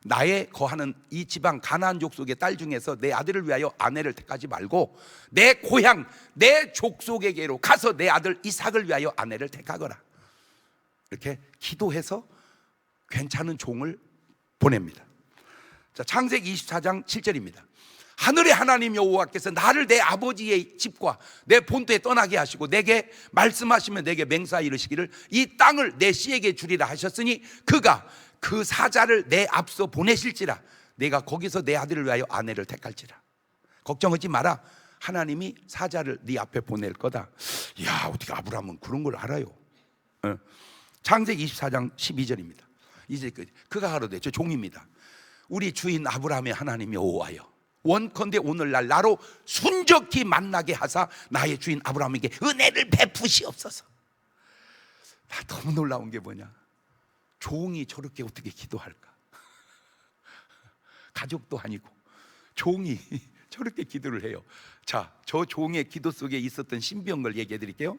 나의 거하는 이 지방 가나안 족속의 딸 중에서 내 아들을 위하여 아내를 택하지 말고 내 고향 내 족속에게로 가서 내 아들 이삭을 위하여 아내를 택하거라. 이렇게 기도해서 괜찮은 종을 보냅니다. 자, 창세기 24장 7절입니다. 하늘의 하나님 여호와께서 나를 내 아버지의 집과 내 본토에 떠나게 하시고 내게 말씀하시면 내게 맹세하여 이르시기를 이 땅을 내 씨에게 주리라 하셨으니 그가 그 사자를 내 앞서 보내실지라 내가 거기서 내 아들을 위하여 아내를 택할지라. 걱정하지 마라. 하나님이 사자를 네 앞에 보낼 거다. 이야, 어떻게 아브라함은 그런 걸 알아요? 창세기 24장 12절입니다. 이제 그가 가로되, 저 종입니다. 우리 주인 아브라함의 하나님 여호와여, 원컨대 오늘날 나로 순적히 만나게 하사 나의 주인 아브라함에게 은혜를 베푸시옵소서. 나 너무 놀라운 게 뭐냐, 종이 저렇게 어떻게 기도할까? 가족도 아니고 종이 저렇게 기도를 해요. 자, 저 종의 기도 속에 있었던 신비한 걸 얘기해 드릴게요.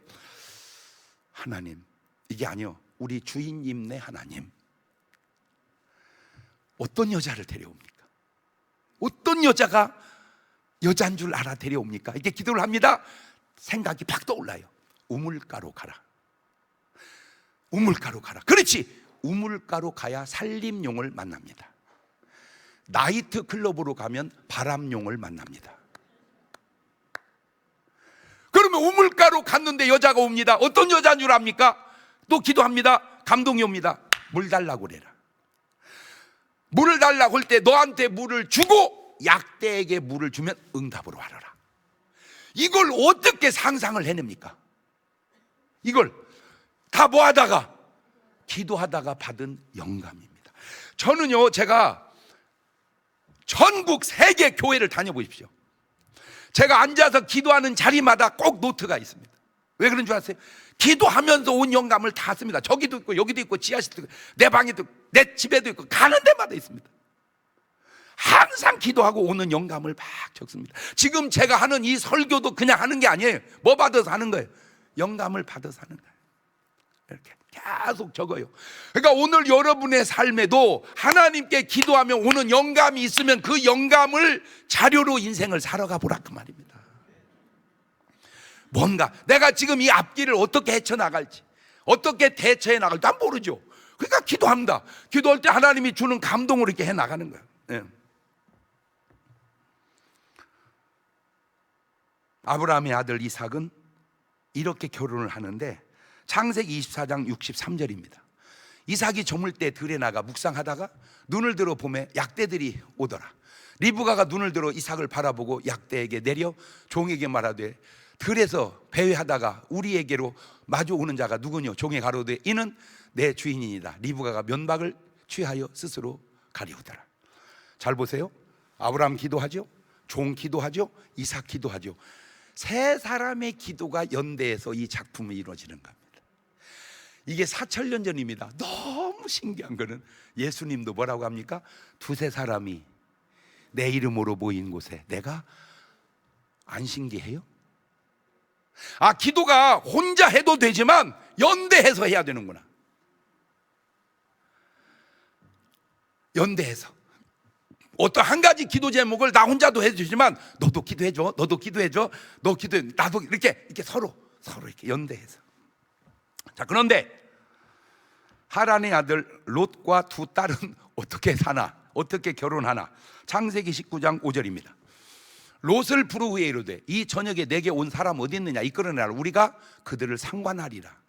하나님, 이게 아니요, 우리 주인님네 하나님, 어떤 여자를 데려옵니까? 어떤 여자가 여자인 줄 알아 데려옵니까? 이렇게 기도를 합니다. 생각이 팍 떠올라요. 우물가로 가라. 우물가로 가라. 그렇지, 우물가로 가야 살림용을 만납니다. 나이트 클럽으로 가면 바람용을 만납니다. 그러면 우물가로 갔는데 여자가 옵니다. 어떤 여자인 줄 압니까? 또 기도합니다. 감동이 옵니다. 물 달라고 그래라. 물을 달라고 할 때 너한테 물을 주고 약대에게 물을 주면 응답으로 하라라. 이걸 어떻게 상상을 해냅니까? 이걸 다 뭐 하다가? 기도하다가 받은 영감입니다. 저는요, 제가 전국 세계 교회를 다녀보십시오. 제가 앉아서 기도하는 자리마다 꼭 노트가 있습니다. 왜 그런 줄 아세요? 기도하면서 온 영감을 다 씁니다. 저기도 있고 여기도 있고 지하실도 있고 내 방에도 있고 내 집에도 있고 가는 데마다 있습니다. 항상 기도하고 오는 영감을 막 적습니다. 지금 제가 하는 이 설교도 그냥 하는 게 아니에요. 뭐 받아서 하는 거예요? 영감을 받아서 하는 거예요. 이렇게 계속 적어요. 그러니까 오늘 여러분의 삶에도 하나님께 기도하며 오는 영감이 있으면 그 영감을 자료로 인생을 살아가 보라, 그 말입니다. 뭔가 내가 지금 이 앞길을 어떻게 헤쳐나갈지, 어떻게 대처해 나갈지 난 모르죠. 그러니까 기도합니다. 기도할 때 하나님이 주는 감동으로 이렇게 해나가는 거예요. 예. 아브라함의 아들 이삭은 이렇게 결혼을 하는데 창세기 24장 63절입니다. 이삭이 저물 때 들에 나가 묵상하다가 눈을 들어 보매 약대들이 오더라. 리브가가 눈을 들어 이삭을 바라보고 약대에게 내려 종에게 말하되 들에서 배회하다가 우리에게로 마주 오는 자가 누구뇨? 종에 가로되 이는 내 주인이니이다. 리브가가 면박을 취하여 스스로 가리우더라. 잘 보세요. 아브라함 기도하죠, 종 기도하죠, 이삭 기도하죠. 세 사람의 기도가 연대해서 이 작품이 이루어지는 겁니다. 이게 4,000년 전입니다. 너무 신기한 거는 예수님도 뭐라고 합니까? 두세 사람이 내 이름으로 모인 곳에 내가 안 신기해요? 아, 기도가 혼자 해도 되지만 연대해서 해야 되는구나. 연대해서 어떤 한 가지 기도 제목을 나 혼자도 해주지만 너도 기도해줘, 너도 기도해줘, 너 기도해, 나도 이렇게 서로 이렇게 연대해서. 자, 그런데 하란의 아들 롯과 두 딸은 어떻게 사나, 어떻게 결혼하나? 창세기 19장 5절입니다. 롯을 부르후에 이르되 이 저녁에 내게 온 사람 어디 있느냐 이끌어내라. 우리가 그들을 상관하리라.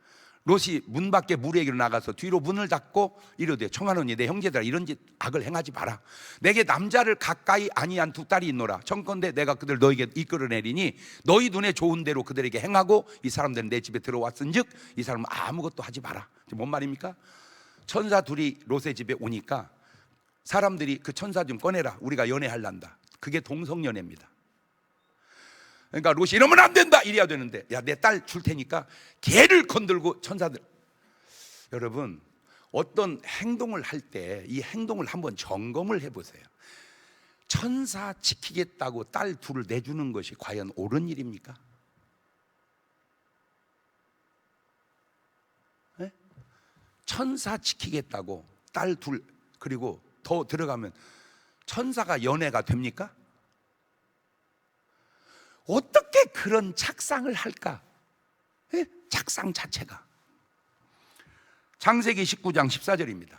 롯이 문 밖에 무리에게로 나가서 뒤로 문을 닫고 이르되 청하노니 내 형제들아 이런 짓 악을 행하지 마라. 내게 남자를 가까이 아니한 두 딸이 있노라. 청컨대 내가 그들 너에게 이끌어내리니 너희 눈에 좋은 대로 그들에게 행하고 이 사람들은 내 집에 들어왔은즉 이 사람은 아무것도 하지 마라. 뭔 말입니까? 천사 둘이 롯의 집에 오니까 사람들이 그 천사 좀 꺼내라, 우리가 연애할란다. 그게 동성연애입니다. 그러니까 롯이 이러면 안 된다 이래야 되는데, 야, 내 딸 줄 테니까 개를 건들고 천사들. 여러분, 어떤 행동을 할 때 이 행동을 한번 점검을 해보세요. 천사 지키겠다고 딸 둘을 내주는 것이 과연 옳은 일입니까? 네? 천사 지키겠다고 딸 둘, 그리고 더 들어가면 천사가 연애가 됩니까? 어떻게 그런 착상을 할까? 예? 착상 자체가. 창세기 19장 14절입니다.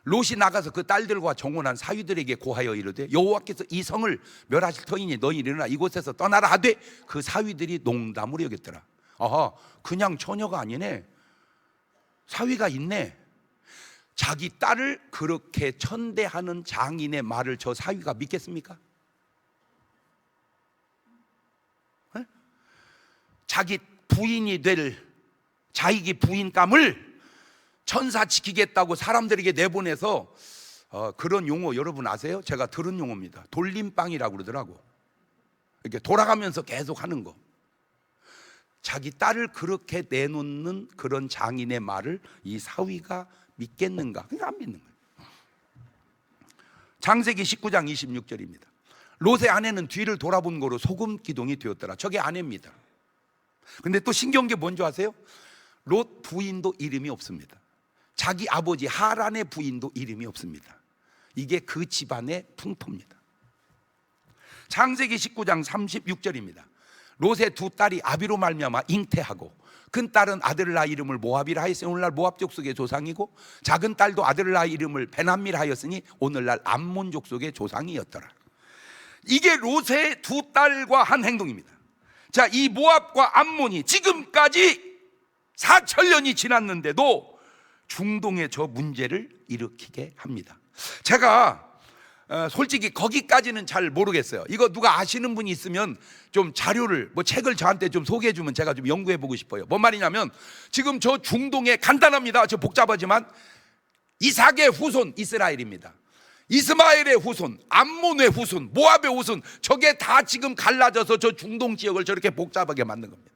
롯이 나가서 그 딸들과 정혼한 사위들에게 고하여 이르되 여호와께서 이 성을 멸하실 터이니 너희 일어나 이곳에서 떠나라 하되 그 사위들이 농담으로 여겼더라. 아하, 그냥 처녀가 아니네, 사위가 있네. 자기 딸을 그렇게 천대하는 장인의 말을 저 사위가 믿겠습니까? 자기 부인이 될 자기 부인감을 천사 지키겠다고 사람들에게 내보내서 그런 용어 여러분 아세요? 제가 들은 용어입니다. 돌림빵이라고 그러더라고. 이렇게 돌아가면서 계속 하는 거. 자기 딸을 그렇게 내놓는 그런 장인의 말을 이 사위가 믿겠는가? 그러니까 안 믿는 거예요. 창세기 19장 26절입니다. 롯의 아내는 뒤를 돌아본 거로 소금 기둥이 되었더라. 저게 아내입니다. 근데 또 신기한 게 뭔지 아세요? 롯 부인도 이름이 없습니다. 자기 아버지 하란의 부인도 이름이 없습니다. 이게 그 집안의 풍토입니다. 창세기 19장 36절입니다. 롯의 두 딸이 아비로 말미암아 잉태하고 큰 딸은 아들을 낳아 이름을 모압이라 하였으니 오늘날 모압 족속의 조상이고 작은 딸도 아들을 낳아 이름을 베남미라 하였으니 오늘날 암몬 족속의 조상이었더라. 이게 롯의 두 딸과 한 행동입니다. 자, 이 모압과 암몬이 지금까지 4,000년이 지났는데도 중동의 저 문제를 일으키게 합니다. 제가 솔직히 거기까지는 잘 모르겠어요. 이거 누가 아시는 분이 있으면 좀 자료를, 책을 저한테 좀 소개해 주면 제가 좀 연구해 보고 싶어요. 뭔 말이냐면 지금 저 중동에 간단합니다. 저 복잡하지만 이삭의 후손 이스라엘입니다. 이스마엘의 후손, 암몬의 후손, 모압의 후손, 저게 다 지금 갈라져서 저 중동 지역을 저렇게 복잡하게 만든 겁니다.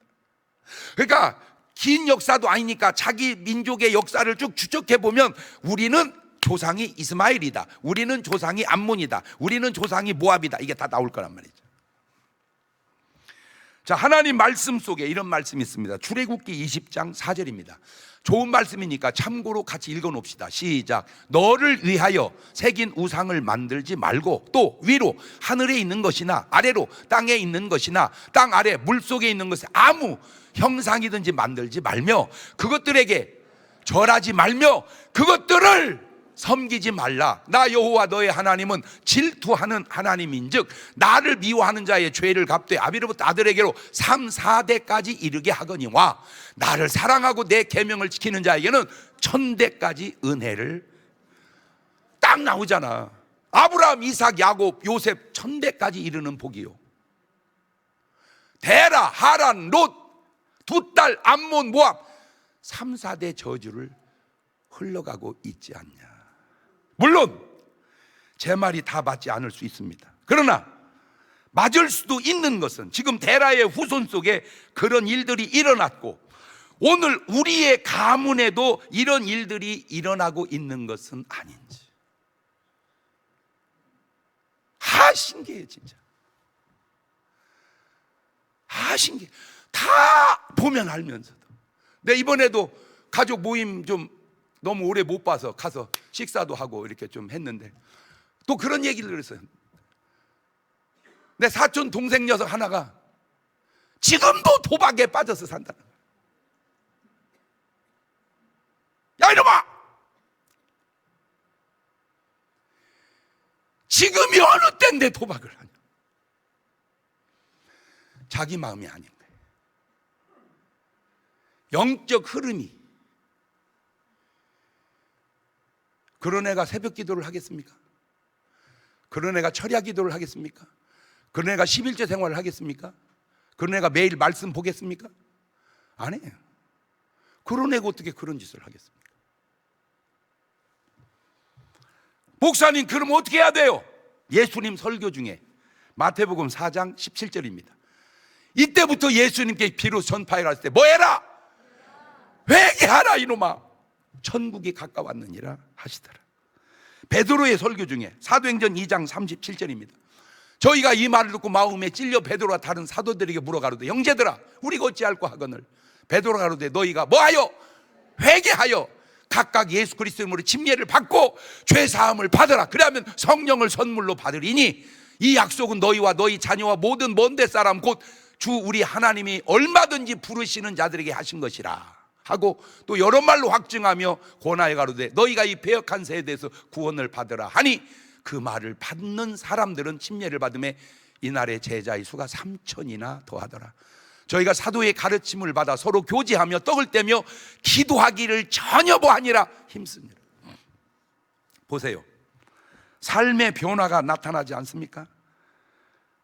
그러니까 긴 역사도 아니니까 자기 민족의 역사를 쭉 추적해 보면 우리는 조상이 이스마엘이다, 우리는 조상이 암몬이다, 우리는 조상이 모압이다, 이게 다 나올 거란 말이죠. 자, 하나님 말씀 속에 이런 말씀이 있습니다. 출애굽기 20장 4절입니다. 좋은 말씀이니까 참고로 같이 읽어놓읍시다. 시작. 너를 위하여 새긴 우상을 만들지 말고 또 위로 하늘에 있는 것이나 아래로 땅에 있는 것이나 땅 아래 물속에 있는 것을 아무 형상이든지 만들지 말며 그것들에게 절하지 말며 그것들을 섬기지 말라. 나 여호와 너의 하나님은 질투하는 하나님인즉 나를 미워하는 자의 죄를 갚되 아비로부터 아들에게로 3, 4대까지 이르게 하거니와 나를 사랑하고 내 계명을 지키는 자에게는 1000대까지 은혜를. 딱 나오잖아. 아브라함, 이삭, 야곱, 요셉 1000대까지 이르는 복이요. 데라, 하란, 롯, 두 딸 암몬, 모압 3, 4대 저주를 흘러가고 있지 않냐. 물론 제 말이 다 맞지 않을 수 있습니다. 그러나 맞을 수도 있는 것은 지금 데라의 후손 속에 그런 일들이 일어났고 오늘 우리의 가문에도 이런 일들이 일어나고 있는 것은 아닌지. 신기해 진짜. 신기해. 다 보면 알면서도. 내 이번에도 가족 모임 좀 너무 오래 못 봐서 가서 식사도 하고 이렇게 좀 했는데 또 그런 얘기를 했어요. 내 사촌 동생 녀석 하나가 지금도 도박에 빠져서 산다. 야 이놈아! 지금이 어느 때인데 도박을 하냐. 자기 마음이 아닌 거예요. 영적 흐름이. 그런 애가 새벽 기도를 하겠습니까? 그런 애가 철야 기도를 하겠습니까? 그런 애가 11조 생활을 하겠습니까? 그런 애가 매일 말씀 보겠습니까? 안 해요. 그런 애가 어떻게 그런 짓을 하겠습니까? 목사님 그럼 어떻게 해야 돼요? 예수님 설교 중에 마태복음 4장 17절입니다. 이때부터 예수님께 비로소 전파해라 할 때 뭐 해라? 회개하라 이놈아, 천국이 가까웠느니라 하시더라. 베드로의 설교 중에 사도행전 2장 37절입니다. 저희가 이 말을 듣고 마음에 찔려 베드로와 다른 사도들에게 물어가로되 형제들아 우리가 어찌할꼬 하거늘 베드로가 가로되 너희가 뭐하여? 회개하여 각각 예수 그리스도의 이름으로 침례를 받고 죄 사함을 받으라. 그러면 성령을 선물로 받으리니 이 약속은 너희와 너희 자녀와 모든 먼데 사람 곧 주 우리 하나님이 얼마든지 부르시는 자들에게 하신 것이라 하고 또 여러 말로 확증하며 권하여 가로되 너희가 이 패역한 세대에서 구원을 받으라 하니 그 말을 받는 사람들은 침례를 받음에 이날의 제자의 수가 3000이나 더하더라. 저희가 사도의 가르침을 받아 서로 교제하며 떡을 떼며 기도하기를 전혀 아니라 힘씁니다. 보세요. 삶의 변화가 나타나지 않습니까?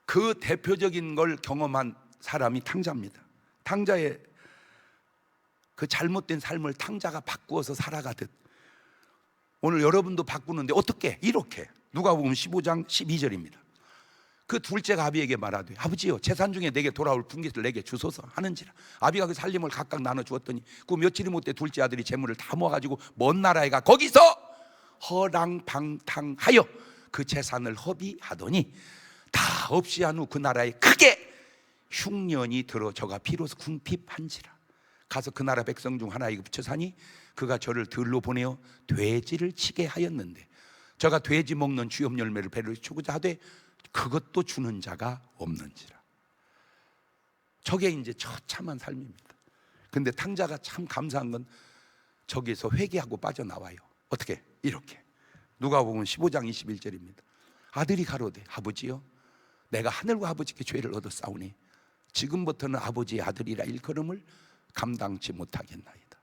그 대표적인 걸 경험한 사람이 탕자입니다. 탕자의 그 잘못된 삶을 탕자가 바꾸어서 살아가듯 오늘 여러분도 바꾸는데 어떻게? 이렇게 누가복음 15장 12절입니다. 그 둘째가 아비에게 말하되 아버지여 재산 중에 내게 돌아올 분깃을 내게 주소서 하는지라. 아비가 그 살림을 각각 나눠 주었더니 그 며칠이 못돼 둘째 아들이 재물을 다 모아가지고 먼 나라에 가 거기서 허랑방탕하여 그 재산을 허비하더니 다 없이 한 후 그 나라에 크게 흉년이 들어 저가 비로소 궁핍한지라. 가서 그 나라 백성 중 하나에게 붙여 사니 그가 저를 들로 보내어 돼지를 치게 하였는데 저가 돼지 먹는 주엽 열매를 배를 주고자 하되 그것도 주는 자가 없는지라. 저게 이제 처참한 삶입니다. 근데 탕자가 참 감사한 건 저기에서 회개하고 빠져나와요. 어떻게? 이렇게 누가복음 15장 21절입니다. 아들이 가로되 아버지여 내가 하늘과 아버지께 죄를 얻어 싸우니 지금부터는 아버지의 아들이라 일컬음을 감당치 못하겠나이다.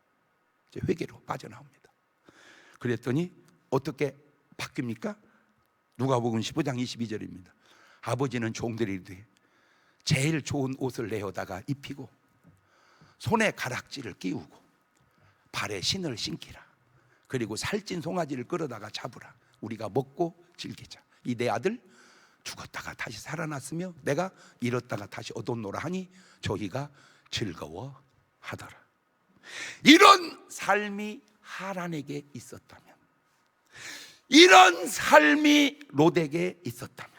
이제 회개로 빠져나옵니다. 그랬더니 어떻게 바뀝니까? 누가복음 15장 22절입니다. 아버지는 종들이 이르되 제일 좋은 옷을 내어다가 입히고 손에 가락지를 끼우고 발에 신을 신기라. 그리고 살찐 송아지를 끌어다가 잡으라. 우리가 먹고 즐기자. 이 내 아들 죽었다가 다시 살아났으며 내가 잃었다가 다시 얻었노라 하니 저희가 즐거워하더라. 이런 삶이 하란에게 있었다면, 이런 삶이 롯에게 있었다면,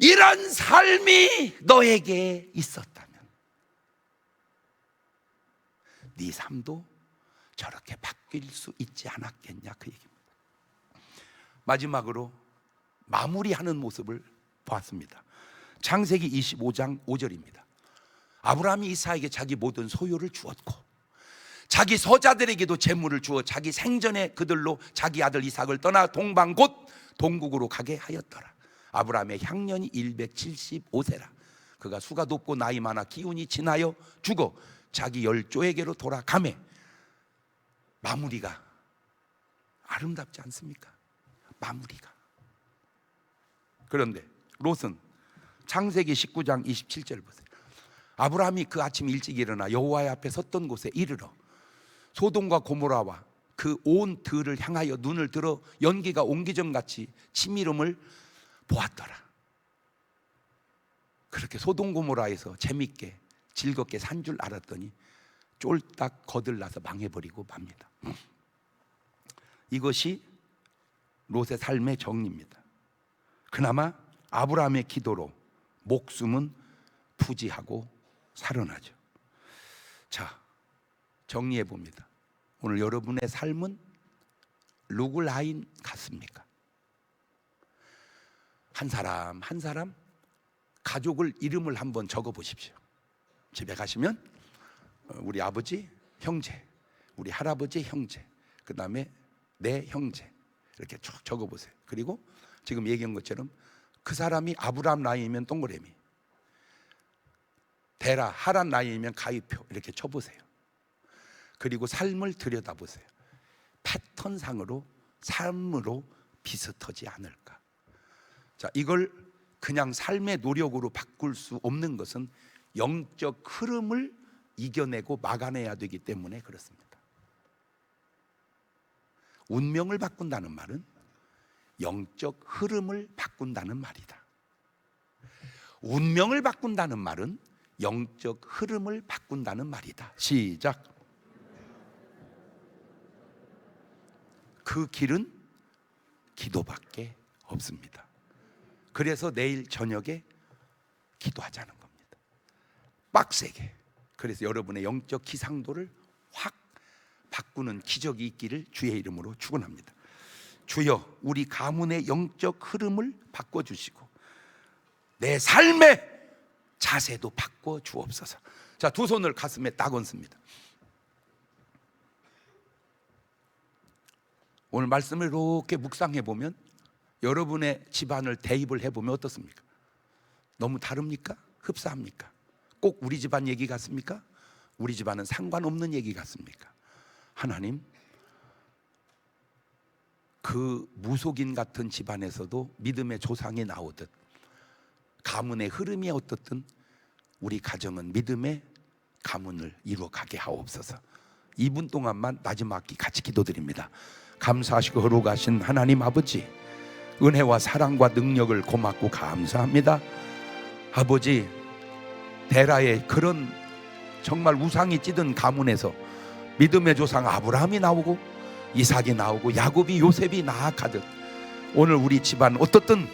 이런 삶이 너에게 있었다면 네 삶도 저렇게 바뀔 수 있지 않았겠냐, 그 얘기입니다. 마지막으로 마무리하는 모습을 보았습니다. 창세기 25장 5절입니다. 아브라함이 이삭에게 자기 모든 소유를 주었고 자기 서자들에게도 재물을 주어 자기 생전에 그들로 자기 아들 이삭을 떠나 동방 곧 동국으로 가게 하였더라. 아브라함의 향년이 175세라. 그가 수가 높고 나이 많아 기운이 지나여 죽어 자기 열조에게로 돌아가매. 마무리가 아름답지 않습니까? 마무리가. 그런데 롯은 창세기 19장 27절 보세요. 아브라함이 그 아침 일찍 일어나 여호와의 앞에 섰던 곳에 이르러 소돔과 고모라와 그 온 들을 향하여 눈을 들어 연기가 옹기정같이 치밀음을 보았더라. 그렇게 소돔 고모라에서 재밌게 즐겁게 산 줄 알았더니 쫄딱 거들나서 망해버리고 맙니다. 이것이 롯의 삶의 정리입니다. 그나마 아브라함의 기도로 목숨은 부지하고 살아나죠. 자, 정리해 봅니다. 오늘 여러분의 삶은 누구 라인 같습니까? 한 사람 한 사람 가족을 이름을 한번 적어 보십시오. 집에 가시면 우리 아버지, 형제, 우리 할아버지, 형제, 그 다음에 내 형제, 이렇게 쭉 적어 보세요. 그리고 지금 얘기한 것처럼 그 사람이 아브라함 라인이면 동그라미, 데라, 하란 라인이면 가위표, 이렇게 쳐보세요. 그리고 삶을 들여다보세요. 패턴상으로 삶으로 비슷하지 않을까. 자, 이걸 그냥 삶의 노력으로 바꿀 수 없는 것은 영적 흐름을 이겨내고 막아내야 되기 때문에 그렇습니다. 운명을 바꾼다는 말은 영적 흐름을 바꾼다는 말이다. 운명을 바꾼다는 말은 영적 흐름을 바꾼다는 말이다. 시작. 그 길은 기도밖에 없습니다. 그래서 내일 저녁에 기도하자는 겁니다. 빡세게. 그래서 여러분의 영적 기상도를 확 바꾸는 기적이 있기를 주의 이름으로 축원합니다. 주여, 우리 가문의 영적 흐름을 바꿔주시고 내 삶의 자세도 바꿔 주옵소서. 자, 두 손을 가슴에 딱 얹습니다. 오늘 말씀을 이렇게 묵상해 보면 여러분의 집안을 대입을 해보면 어떻습니까? 너무 다릅니까? 흡사합니까? 꼭 우리 집안 얘기 같습니까? 우리 집안은 상관없는 얘기 같습니까? 하나님, 그 무속인 같은 집안에서도 믿음의 조상이 나오듯 가문의 흐름이 어떻든 우리 가정은 믿음의 가문을 이루어가게 하옵소서. 2분 동안만 마지막 같이 기도드립니다. 감사하시고 거룩하신 하나님 아버지, 은혜와 사랑과 능력을 고맙고 감사합니다. 아버지, 데라의 그런 정말 우상이 찌든 가문에서 믿음의 조상 아브라함이 나오고 이삭이 나오고 야곱이 요셉이 나아가듯 오늘 우리 집안 어떻든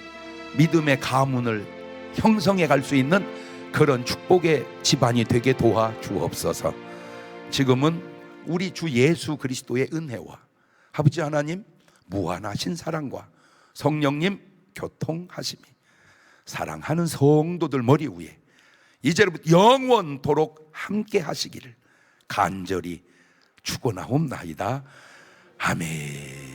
믿음의 가문을 형성해 갈 수 있는 그런 축복의 집안이 되게 도와 주옵소서. 지금은 우리 주 예수 그리스도의 은혜와 아버지 하나님 무한하신 사랑과 성령님 교통하심이 사랑하는 성도들 머리 위에 이제부터 영원토록 함께 하시기를 간절히 축원하옵나이다. 아멘.